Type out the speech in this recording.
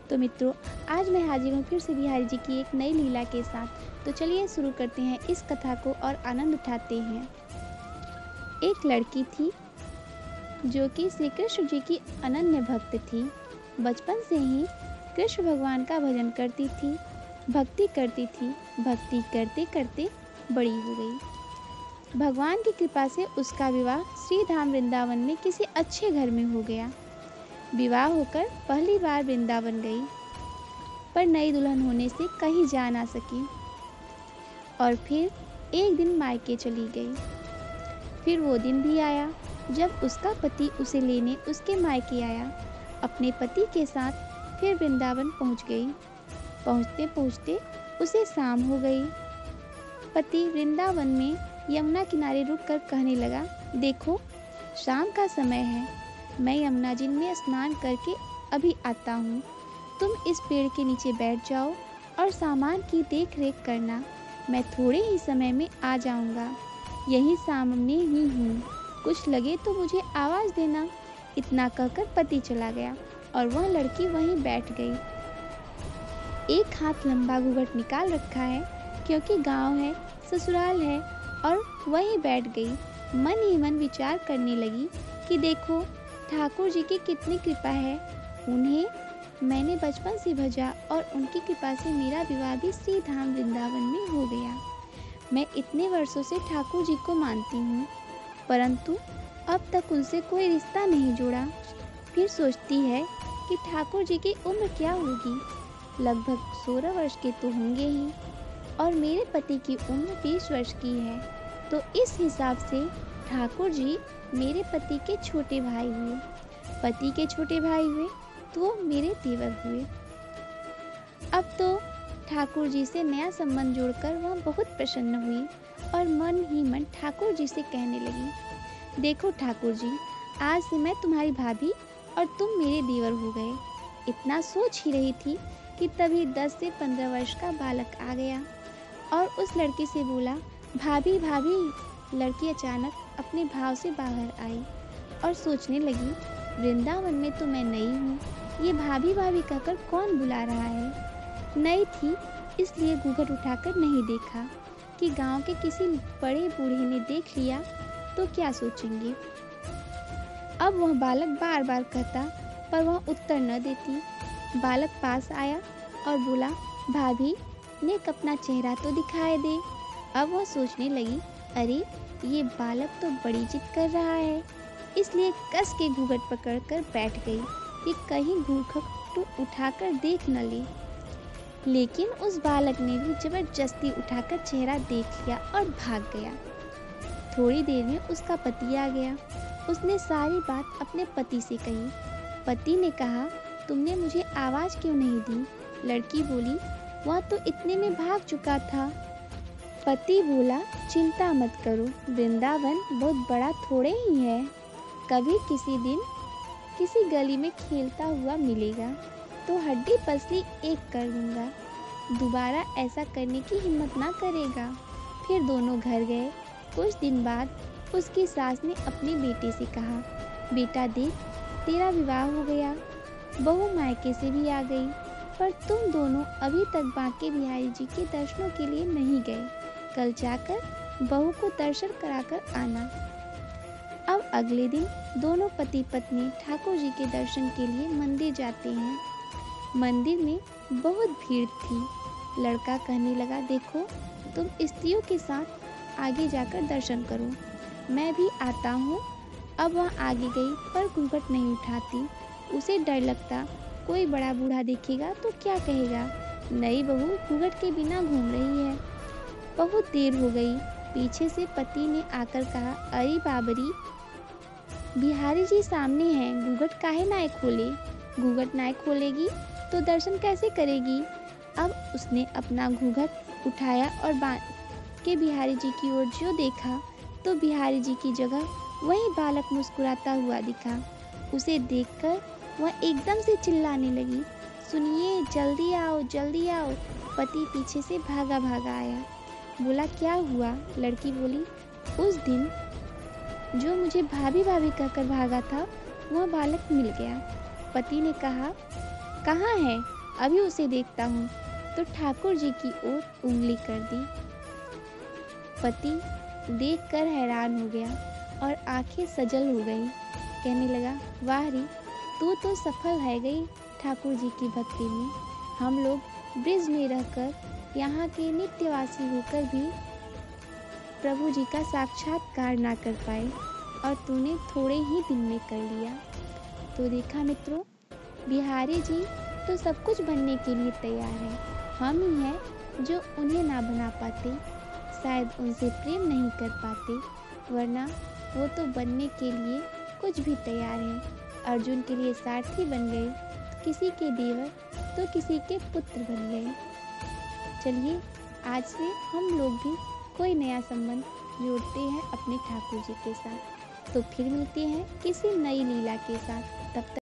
तो मित्रों, आज मैं हाजिर हूँ फिर से बिहारी जी की एक नई लीला के साथ। तो चलिए शुरू करते हैं इस कथा को और आनंद उठाते हैं। एक लड़की थी जो कि श्री कृष्ण जी की अनन्य भक्त थी। बचपन से ही कृष्ण भगवान का भजन करती थी, भक्ति करती थी। भक्ति करते करते बड़ी हो गई। भगवान की कृपा से उसका विवाह श्री धाम वृंदावन में किसी अच्छे घर में हो गया। विवाह होकर पहली बार वृंदावन गई, पर नई दुल्हन होने से कहीं जा ना सकी और फिर एक दिन मायके चली गई। फिर वो दिन भी आया जब उसका पति उसे लेने उसके मायके आया। अपने पति के साथ फिर वृंदावन पहुंच गई। पहुंचते पहुंचते उसे शाम हो गई। पति वृंदावन में यमुना किनारे रुककर कहने लगा, देखो शाम का समय है, मैं यमुना जी में स्नान करके अभी आता हूँ। तुम इस पेड़ के नीचे बैठ जाओ और सामान की देख रेख करना, मैं थोड़े ही समय में आ जाऊँगा। यहीं सामने ही हूँ, कुछ लगे तो मुझे आवाज़ देना। इतना कहकर पति चला गया और वह लड़की वहीं बैठ गई। एक हाथ लंबा घूंघट निकाल रखा है क्योंकि गांव है, ससुराल है, और वहीं बैठ गई। मन ही मन विचार करने लगी कि देखो ठाकुर जी की कितनी कृपा है। उन्हें मैंने बचपन से भजा और उनकी कृपा से मेरा विवाह भी श्री धाम वृंदावन में हो गया। मैं इतने वर्षों से ठाकुर जी को मानती हूँ, परंतु अब तक उनसे कोई रिश्ता नहीं जोड़ा। फिर सोचती है कि ठाकुर जी की उम्र क्या होगी, लगभग 16 वर्ष के तो होंगे ही, और मेरे पति की उम्र 20 वर्ष की है। तो इस हिसाब से ठाकुर जी मेरे पति के छोटे भाई हुए। पति के छोटे भाई हुए तो वो मेरे देवर हुए। अब तो ठाकुर जी से नया संबंध जोड़कर वह बहुत प्रसन्न हुई और मन ही मन ठाकुर जी से कहने लगी, देखो ठाकुर जी, आज से मैं तुम्हारी भाभी और तुम मेरे देवर हो गए। इतना सोच ही रही थी कि तभी 10 से 15 वर्ष का बालक आ गया और उस लड़की से बोला, भाभी भाभी। लड़की अचानक अपने भाव से बाहर आई और सोचने लगी, वृंदावन में तो मैं नई हूँ, ये भाभी भाभी कहकर कौन बुला रहा है। नई थी इसलिए घूंघट उठाकर नहीं देखा कि गांव के किसी बड़े बूढ़े ने देख लिया तो क्या सोचेंगे। अब वह बालक बार बार कहता पर वह उत्तर न देती। बालक पास आया और बोला, भाभी नेक अपना चेहरा तो दिखाई दे। अब वह सोचने लगी, अरे ये बालक तो बड़ी जिद कर रहा है, इसलिए कस के घूंघट पकड़कर बैठ गई कि कहीं घूंघट उठाकर देख न ले। लेकिन उस बालक ने भी जबरदस्ती उठाकर चेहरा देख लिया और भाग गया। थोड़ी देर में उसका पति आ गया। उसने सारी बात अपने पति से कही। पति ने कहा, तुमने मुझे आवाज़ क्यों नहीं दी। लड़की बोली, वह तो इतने में भाग चुका था। पति बोला, चिंता मत करो, वृंदावन बहुत बड़ा थोड़े ही है, कभी किसी दिन किसी गली में खेलता हुआ मिलेगा तो हड्डी पसली एक कर दूंगा, दोबारा ऐसा करने की हिम्मत ना करेगा। फिर दोनों घर गए। कुछ दिन बाद उसकी सास ने अपने बेटे से कहा, बेटा देख, तेरा विवाह हो गया, बहू मायके से भी आ गई, पर तुम दोनों अभी तक बांके बिहारी जी के दर्शनों के लिए नहीं गए। कल जाकर बहू को दर्शन कराकर आना। अब अगले दिन दोनों पति पत्नी ठाकुर जी के दर्शन के लिए मंदिर जाते हैं। मंदिर में बहुत भीड़ थी। लड़का कहने लगा, देखो तुम स्त्रियों के साथ आगे जाकर दर्शन करो, मैं भी आता हूँ। अब वह आगे गई पर घूंघट नहीं उठाती। उसे डर लगता, कोई बड़ा बूढ़ा देखेगा तो क्या कहेगा, नई बहू घूंघट के बिना घूम रही है। बहुत देर हो गई। पीछे से पति ने आकर कहा, अरे बाबरी, बिहारी जी सामने हैं, घूंघट काहे ना खोले। घूंघट ना खोलेगी तो दर्शन कैसे करेगी। अब उसने अपना घूंघट उठाया और बांके बिहारी जी की ओर जो देखा तो बिहारी जी की जगह वही बालक मुस्कुराता हुआ दिखा। उसे देखकर वह एकदम से चिल्लाने लगी, सुनिए, जल्दी आओ जल्दी आओ। पति पीछे से भागा भागा आया। बोला, क्या हुआ। लड़की बोली, उस दिन जो मुझे भाभी भाभी कहकर भागा था वह बालक मिल गया। पति ने कहा, कहाँ है। अभी उसे देखता हूँ। तो ठाकुर जी की ओर उंगली कर दी। पति देखकर हैरान हो गया और आंखें सजल हो गई। कहने लगा, वाह री, तू तो सफल है गई ठाकुर जी की भक्ति में। हम लोग ब्रिज में रहकर यहाँ के नित्यवासी होकर भी प्रभु जी का साक्षात्कार ना कर पाए और तूने थोड़े ही दिन में कर लिया। तो देखा मित्रों, बिहारी जी तो सब कुछ बनने के लिए तैयार है। हम ही हैं जो उन्हें ना बना पाते, शायद उनसे प्रेम नहीं कर पाते, वरना वो तो बनने के लिए कुछ भी तैयार है। अर्जुन के लिए सारथी बन गए, किसी के देवर तो किसी के पुत्र बन गए। चलिए आज से हम लोग भी कोई नया संबंध जोड़ते हैं अपने ठाकुर जी के साथ। तो फिर मिलते हैं किसी नई लीला के साथ। तब तक